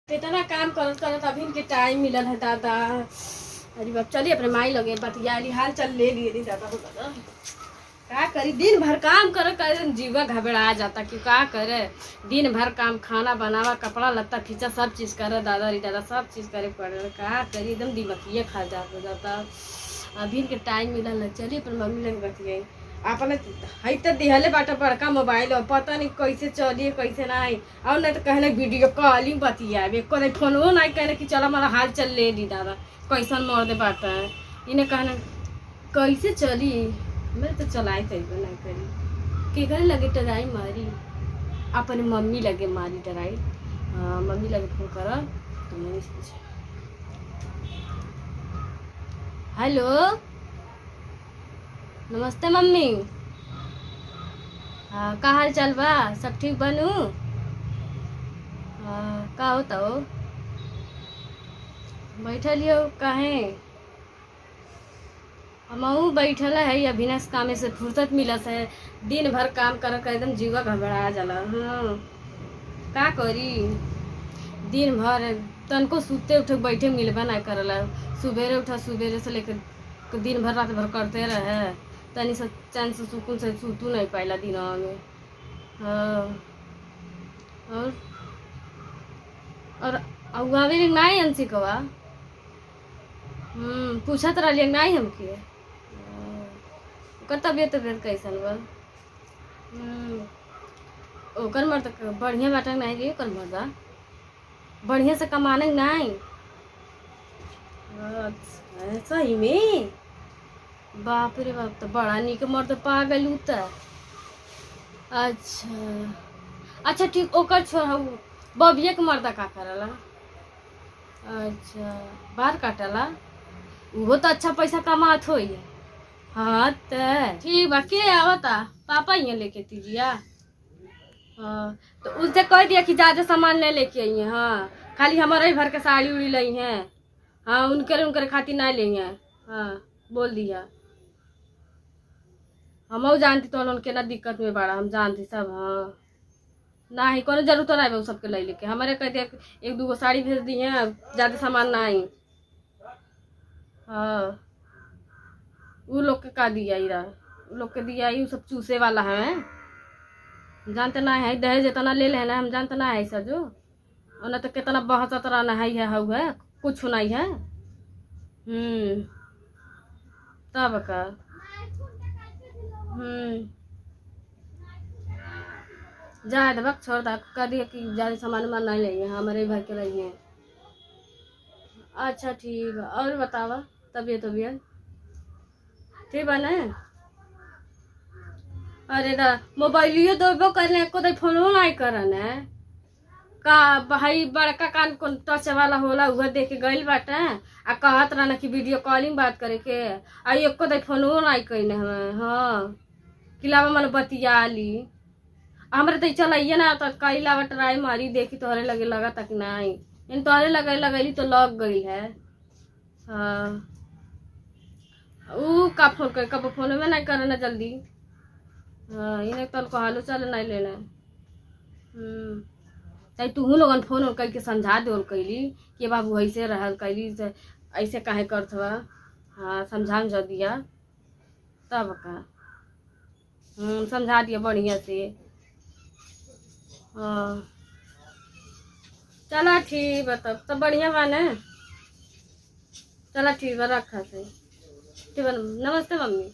इतना काम करत करत अभी के टाइम मिलल है दादा। अरे बाप चलिए अपने माई लगे बतियाली हाल चल ले लिए रे दादा हो दादा। क्या करी दिन भर काम कर जीवा घबरा जाता कि क्या करे। दिन भर काम खाना बनावा कपड़ा लत्ता खींचा सब चीज़ करे दादा रे दादा सब चीज़ करे पड़े क्या करी एकदम दिमकिए खा जाता। अभी के टाइम मिलल है चलिए अपने मम्मी लगे बतियाई अपने हई तो दिहले बाटा बड़का मोबाइल और पता नहीं कैसे चलिए कैसे नहीं और नहीं तो कहने वीडियो कॉलिंग बतियाबे को नहीं फोनो नहीं कहने कि चलो हमारा हाल चल ले दी दादा कैसन मोड़ दे बाटा है इन्हें कहना कैसे चली मैं तो चलाई तरीको नहीं करी के करे लगे टराई मारी अपने मम्मी लगे मारी टराई। मम्मी लगे फोन करा तो मैंने पूछा हेलो नमस्ते मम्मी। हाँ का हाल चाल बा सब ठीक बनू। हाँ का होता हो बैठल हो काहे हमहू बैठल है अभिनाश कामे से फुर्सत मिलत है दिन भर काम कर एकदम जीवा घबरा जाला। हाँ का करी दिन भर तनको सुते उठे बैठे मिलबा नहीं करला सुबेरे उठा सुबेरे से लेकर दिन भर रात भर करते रहे तनी से चैन से सुकून से सुतू नहीं पाइला दिन में। हाँ और अगुआवे नहीं अंशी कवा पूछत रही नहीं हमके ओकर तबियत कैसन बा। ओकर मर्द बढ़िया बाटक नहीं रे ओकर मर्दा बढ़िया से कमाने नहीं। अच्छा सही में बाप रे बाप तो बड़ा निक मर्द पा गलू त। अच्छा अच्छा ठीक ओकर छोड़ बबिया के मर्दा का करला। अच्छा बाल काटला वो तो अच्छा पैसा कमात हो। हाँ तो ठीक बा के आवता पापा यहाँ लेके तीजिया। हाँ तो उससे कह दिया कि ज़्यादा सामान ले लेके आई हैं। हाँ खाली हमारे ही भर के साड़ी उड़ी ली हैं। हाँ उनके खातिर नहीं लेंगे। हाँ बोल दिया हम जानती तो उनके ना दिक्कत में बड़ा हम जानती सब। हाँ नहीं कोनो जरूरत नहीं है सबके ले लेके हमारे कह दिया एक दो साड़ी भेज दी हैं ज़्यादा सामान नहीं। हाँ वो लोग के का दिया ही रहा वो लोग के दिया ही सब चूसे वाला है जानते ना है दहेज इतना ले लेना हम जानते ना है सर जो और न तो कितना बहुत तरह ना है कुछ नहीं है। तब का जाए दबक छोड़ दा कर दिया कि ज़्यादा सामान वामान नहीं लेंगे हमारे भर के रही हैं। अच्छा ठीक है और बतावा तबीयत ठीक बा ना। अरे दा मोबाइलियो देबो करने को तो फोनो नहीं करन है का भाई बड़का कान कौन टच वाला होला वह देख के गइल बाटे आ कहत रहना कि वीडियो कॉलिंग बात करे के आ एको तो फोनो नहीं कइने हमें। हाँ किलावा मन बतिया ली हमरे तो चलाइए ना तो कई लावा ट्राई मारी देखी तोहरे लगे लगा तक नहीं इन तोहरे लगैली तो लग गई है। हाँ ऊ का फोन कर कब फोन में नहीं करना जल्दी। हाँ इन्हें तो हालो चल नहीं लेना। तई तू लोगन फोन करके समझा दे कैली कि बाबू ऐसे रहल कैली ऐसे काहे करत हुआ। हाँ समझा जा दिया तब का समझा दिया बढ़िया से। हाँ चला ठीक है तब तो बढ़िया बा ना। चला ठीक है रखा से ठीक है नमस्ते मम्मी।